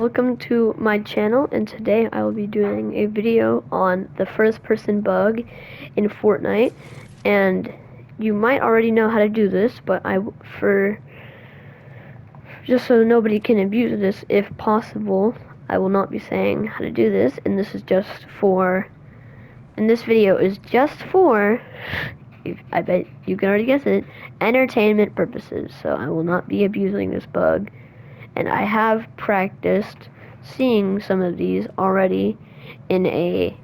Welcome to my channel, and today I will be doing a video on the first person bug in Fortnite. And you might already know how to do this, but just so nobody can abuse this if possible, I will not be saying how to do this, and this video is just for, I bet you can already guess it, entertainment purposes. So I will not be abusing this bug. And I have practiced seeing some of these already in a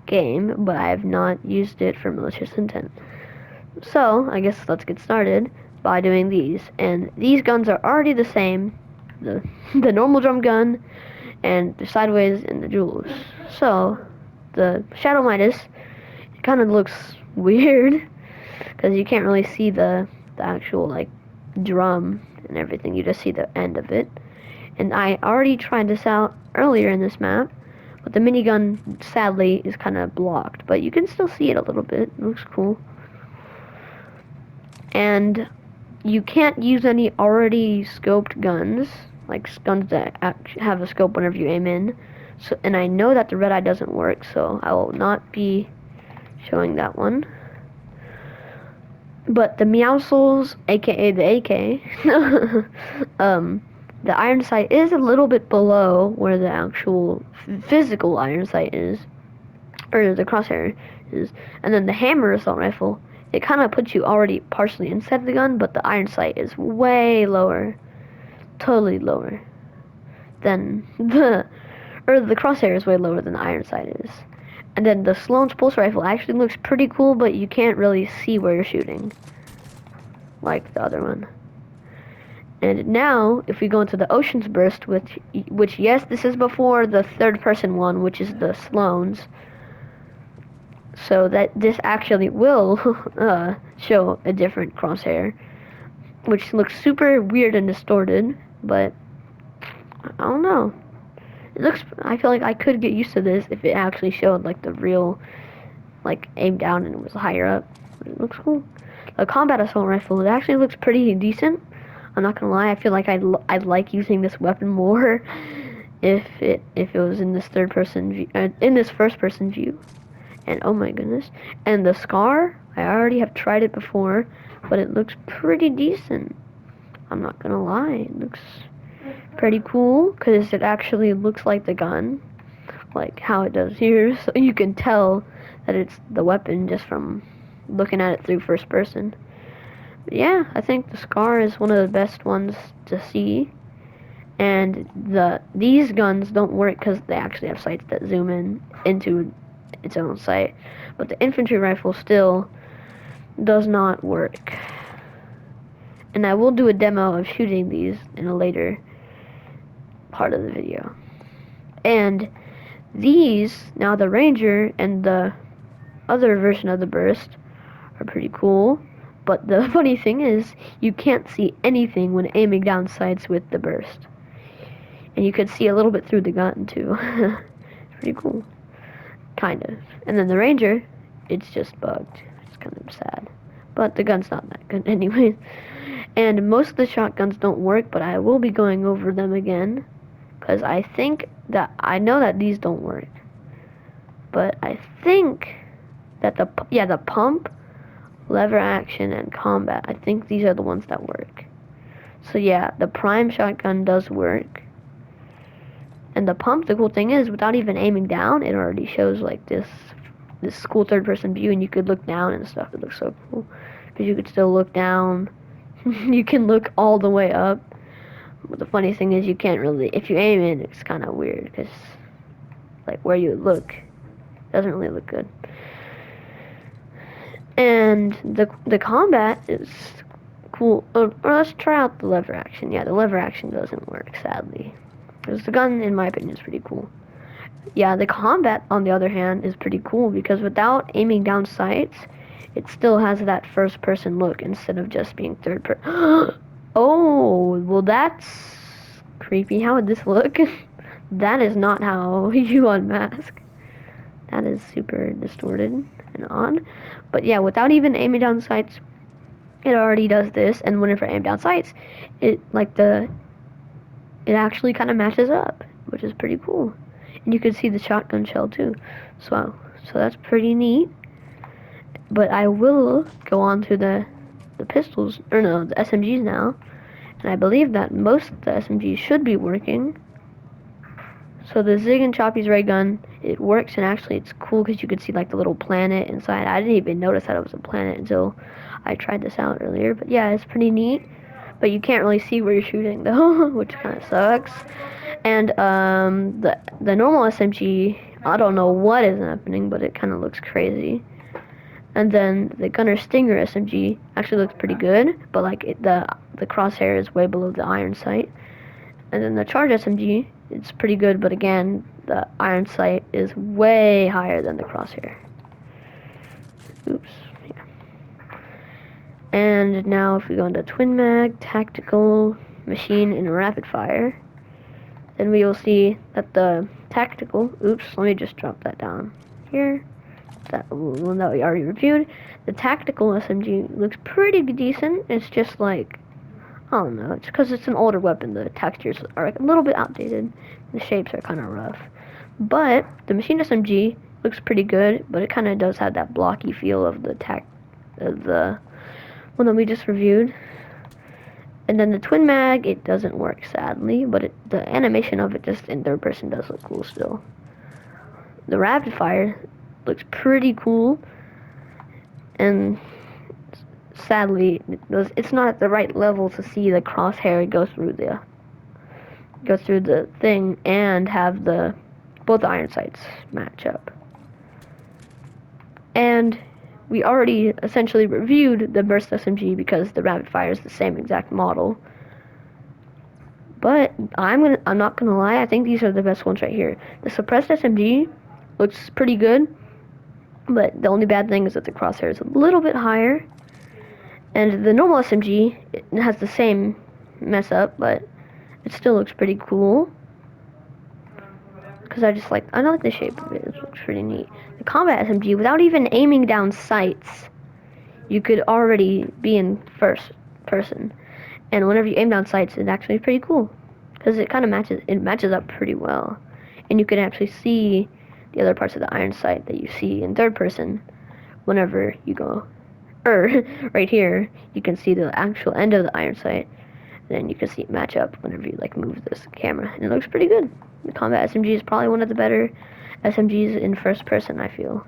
game, but I have not used it for malicious intent. So, I guess let's get started by doing these. And these guns are already the same. The normal drum gun, and the sideways, and the jewels. So, the Shadow Midas, it kind of looks weird, because you can't really see the actual, like, drum and everything. You just see the end of it. And I already tried this out earlier in this map, but the minigun sadly is kind of blocked, but you can still see it a little bit. It looks cool. And you can't use any already scoped guns, like guns that have a scope whenever you aim in. So, and I know that the red eye doesn't work, so I will not be showing that one. But the Meowscles, aka the AK, the iron sight is a little bit below where the actual physical iron sight is, or the crosshair is. And then the hammer assault rifle, it kind of puts you already partially inside the gun, but the iron sight is way lower, totally lower than the crosshair is way lower than the iron sight is. And then the Sloan's pulse rifle actually looks pretty cool, but you can't really see where you're shooting, like the other one. And now, if we go into the Ocean's Burst, which yes, this is before the third-person one, which is the Sloan's, so that this actually will show a different crosshair, which looks super weird and distorted, but I don't know. I feel like I could get used to this if it actually showed like the real, like aim down and it was higher up. But it looks cool. The combat assault rifle, it actually looks pretty decent. I'm not gonna lie, I feel like I'd like using this weapon more if it was in this third person view, in this first person view. And oh my goodness, and the Scar, I already have tried it before, but it looks pretty decent. I'm not gonna lie, it looks pretty cool because it actually looks like the gun, like how it does here. So you can tell that it's the weapon just from looking at it through first person. But yeah, I think the Scar is one of the best ones to see. And these guns don't work because they actually have sights that zoom in into its own sight. But the infantry rifle still does not work. And I will do a demo of shooting these in a later part of the video. And these, now the Ranger and the other version of the Burst are pretty cool. But the funny thing is, you can't see anything when aiming down sights with the Burst. And you can see a little bit through the gun, too. It's pretty cool. Kind of. And then the Ranger, it's just bugged. It's kind of sad. But the gun's not that good anyway. And most of the shotguns don't work, but I will be going over them again. Because I know that these don't work. But I think that the pump, lever action, and combat, I think these are the ones that work. So yeah, the prime shotgun does work. And the pump, the cool thing is, without even aiming down, it already shows like this cool third-person view, and you could look down and stuff. It looks so cool. Because you could still look down. You can look all the way up. But the funny thing is, you can't really, if you aim in, it's kind of weird, because like where you look doesn't really look good. And the combat is cool. Or let's try out the lever action. Yeah, the lever action doesn't work, sadly. Because the gun, in my opinion, is pretty cool. Yeah, the combat, on the other hand, is pretty cool because without aiming down sights, it still has that first-person look instead of just being third-person. Oh, well, that's creepy. How would this look? That is not how you unmask. That is super distorted and odd. But yeah, without even aiming down sights, it already does this. And whenever I aim down sights, it actually kind of matches up. which is pretty cool. And you can see the shotgun shell too. So that's pretty neat. But I will go on to the pistols, or no, the SMGs now. And I believe that most of the SMGs should be working. So the Zig and Choppy's ray gun, it works, and actually it's cool because you can see like the little planet inside. I didn't even notice that it was a planet until I tried this out earlier. But yeah, it's pretty neat. But you can't really see where you're shooting though, which kind of sucks. And the normal SMG, I don't know what is happening, but it kind of looks crazy. And then the Gunner Stinger SMG actually looks pretty good, but like the crosshair is way below the iron sight. And then the Charge SMG, it's pretty good, but again, the iron sight is way higher than the crosshair. Oops. Yeah. And now if we go into Twin Mag, Tactical, Machine, and Rapid Fire, then we will see that the Tactical, oops, let me just drop that down here. That one that we already reviewed. The Tactical SMG looks pretty decent. It's just like, I don't know, it's because it's an older weapon. The textures are like a little bit outdated. The shapes are kind of rough. But the Machine SMG looks pretty good, but it kind of does have that blocky feel of the one that we just reviewed. And then the Twin Mag, it doesn't work sadly, but the animation of it just in third person does look cool still. The Rapid Fire looks pretty cool, and sadly, it's not at the right level to see the crosshair go through the thing and have both the iron sights match up. And we already essentially reviewed the Burst SMG because the Rapid Fire is the same exact model. But I'm not gonna lie, I think these are the best ones right here. The Suppressed SMG looks pretty good, but the only bad thing is that the crosshair is a little bit higher. And the normal SMG, it has the same mess up, but it still looks pretty cool. Because I like the shape of it. It looks pretty neat. The Combat SMG, without even aiming down sights, you could already be in first person. And whenever you aim down sights, it's actually pretty cool. Because it kind of matches up pretty well. And you can actually see the other parts of the iron sight that you see in third person whenever you go. Right here, you can see the actual end of the iron sight. And then you can see it match up whenever you like move this camera. And it looks pretty good. The Combat SMG is probably one of the better SMGs in first person, I feel.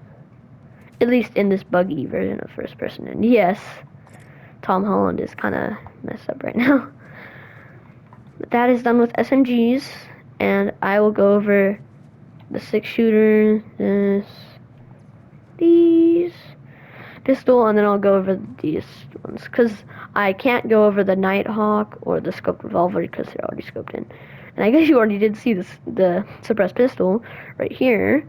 At least in this buggy version of first person. And yes, Tom Holland is kind of messed up right now. But that is done with SMGs, and I will go over the 6-shooter, these, pistol, and then I'll go over these ones, because I can't go over the Nighthawk or the scoped revolver because they're already scoped in. And I guess you already did see the suppressed pistol right here,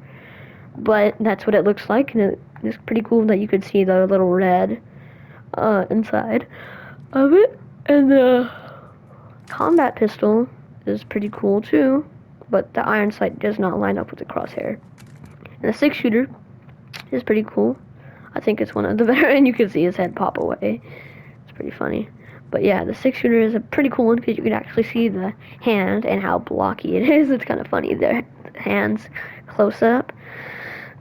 but that's what it looks like, and it's pretty cool that you could see the little red inside of it. And the combat pistol is pretty cool too, but the iron sight does not line up with the crosshair. And the 6-shooter is pretty cool. I think it's one of the better, and you can see his head pop away. It's pretty funny. But yeah, the 6-shooter is a pretty cool one because you can actually see the hand and how blocky it is. It's kind of funny, the hands close up.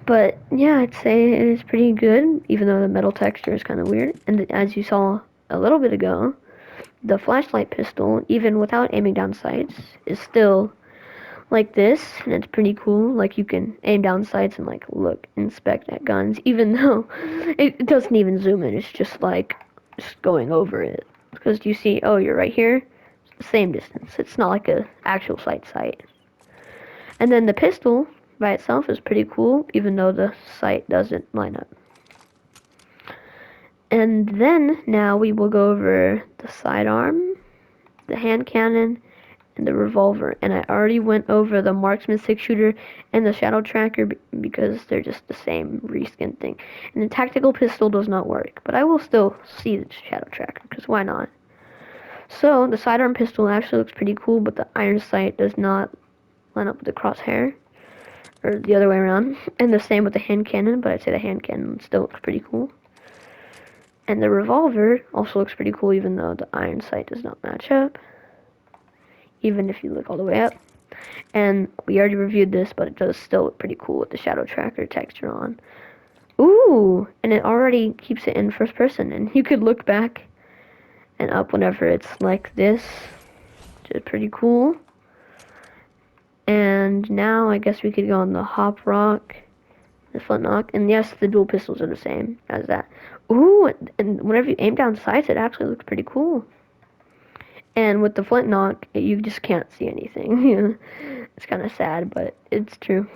But yeah, I'd say it is pretty good, even though the metal texture is kind of weird. And as you saw a little bit ago, the flashlight pistol, even without aiming down sights, is still like this, and it's pretty cool. Like, you can aim down sights and like inspect at guns, even though it doesn't even zoom in. It's just like just going over it, because you see, oh, you're right here. It's the same distance. It's not like a actual sight. And then the pistol by itself is pretty cool, even though the sight doesn't line up. And then now we will go over the sidearm, the hand cannon, and the revolver. And I already went over the marksman 6-shooter and the shadow tracker because they're just the same reskin thing. And the tactical pistol does not work, but I will still see the shadow tracker because why not? So the sidearm pistol actually looks pretty cool, but the iron sight does not line up with the crosshair, or the other way around. And the same with the hand cannon, but I'd say the hand cannon still looks pretty cool. And the revolver also looks pretty cool, even though the iron sight does not match up, even if you look all the way up. And we already reviewed this, but it does still look pretty cool with the shadow tracker texture on. Ooh, and it already keeps it in first person, and you could look back and up whenever it's like this, which is pretty cool. And now I guess we could go on the hop rock, the flintlock, and yes, the dual pistols are the same as that. Ooh, and whenever you aim down sights, it actually looks pretty cool. And with the flintlock, you just can't see anything. It's kind of sad, but it's true.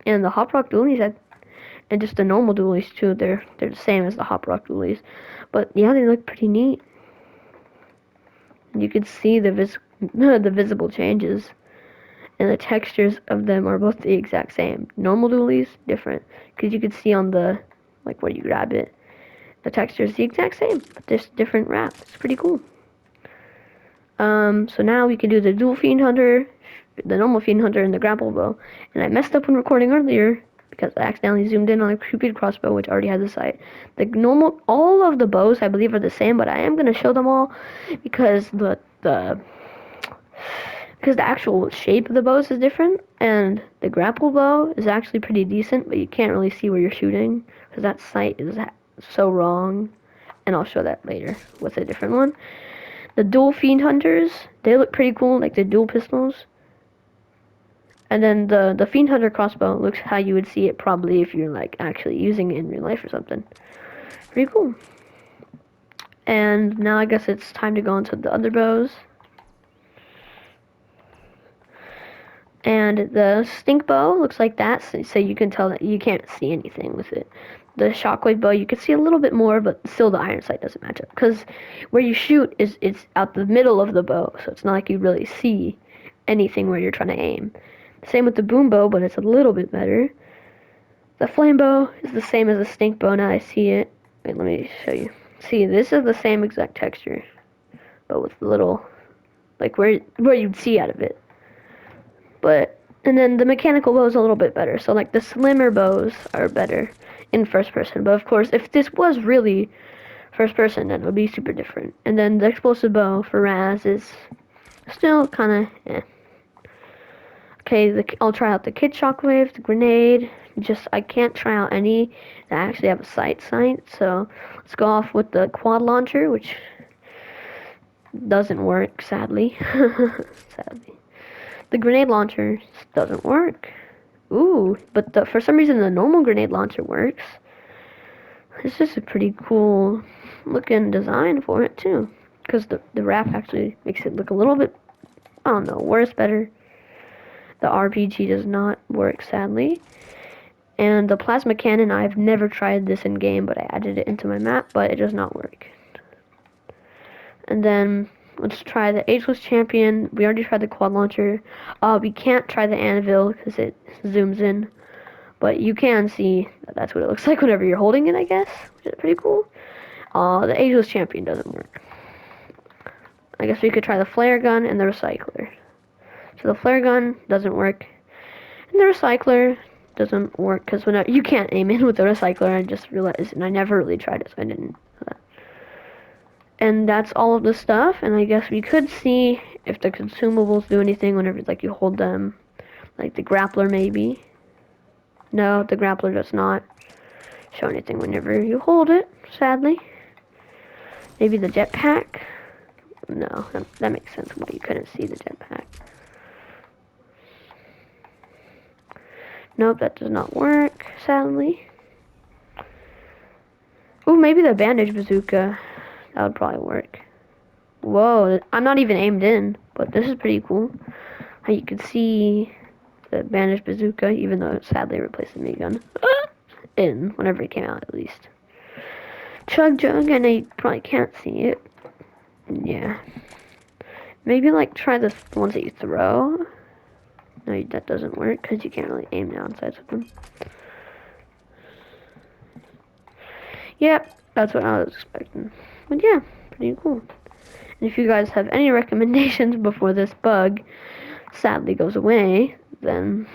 And the hop rock dualies, and just the normal dualies too, they're the same as the hop rock dualies. But yeah, they look pretty neat. You can see the the visible changes, and the textures of them are both the exact same. Normal dualies different, because you can see on the like where you grab it, the texture is the exact same, but just different wrap. It's pretty cool. So now we can do the dual fiend hunter, the normal fiend hunter, and the grapple bow. And I messed up when recording earlier because I accidentally zoomed in on a Cupid crossbow, which already has a sight. The normal, all of the bows I believe are the same, but I am gonna show them all because because the actual shape of the bows is different, and the grapple bow is actually pretty decent, but you can't really see where you're shooting because that sight is so wrong. And I'll show that later with a different one. The dual fiend hunters, they look pretty cool, like the dual pistols. And then the fiend hunter crossbow looks how you would see it probably if you're like actually using it in real life or something. Pretty cool. And now I guess it's time to go into the other bows. And the stink bow looks like that, so you can tell that you can't see anything with it. The shockwave bow, you can see a little bit more, but still the iron sight doesn't match up. Because where you shoot it's out the middle of the bow, so it's not like you really see anything where you're trying to aim. Same with the boom bow, but it's a little bit better. The flame bow is the same as the stink bow, now I see it. Wait, let me show you. See, this is the same exact texture, but with the little, like where you'd see out of it. But, and then the mechanical bow is a little bit better. So like the slimmer bows are better in first person. But of course, if this was really first person, then it would be super different. And then the explosive bow for Raz is still kind of eh. Okay, I'll try out the kid shockwave, the grenade. I can't try out any that actually have a sight. So let's go off with the quad launcher, which doesn't work, sadly. Sadly. The grenade launcher doesn't work. Ooh, but for some reason the normal grenade launcher works. This is a pretty cool looking design for it too. Because the wrap actually makes it look a little bit, I don't know, worse, better. The RPG does not work, sadly. And the plasma cannon, I've never tried this in game, but I added it into my map, but it does not work. And then let's try the Ageless Champion. We already tried the quad launcher. We can't try the anvil because it zooms in. But you can see that that's what it looks like whenever you're holding it, I guess. Which is pretty cool. The Ageless Champion doesn't work. I guess we could try the flare gun and the recycler. So the flare gun doesn't work. And the recycler doesn't work because you can't aim in with the recycler. I just realized, and I never really tried it, so I didn't know that. And that's all of the stuff, and I guess we could see if the consumables do anything whenever like you hold them. Like the grappler maybe. No, the grappler does not show anything whenever you hold it, sadly. Maybe the jetpack. No, that makes sense why you couldn't see the jetpack. Nope, that does not work, sadly. Ooh, maybe the bandage bazooka. That would probably work. Whoa, I'm not even aimed in, but this is pretty cool. How you can see the bandage bazooka, even though it sadly replaced the minigun. In, whenever it came out, at least. Chug Jug, I know you probably can't see it. Yeah. Maybe, like, try the ones that you throw. No, that doesn't work, because you can't really aim down sides with them. Yep, that's what I was expecting. But yeah, pretty cool. And if you guys have any recommendations before this bug sadly goes away, then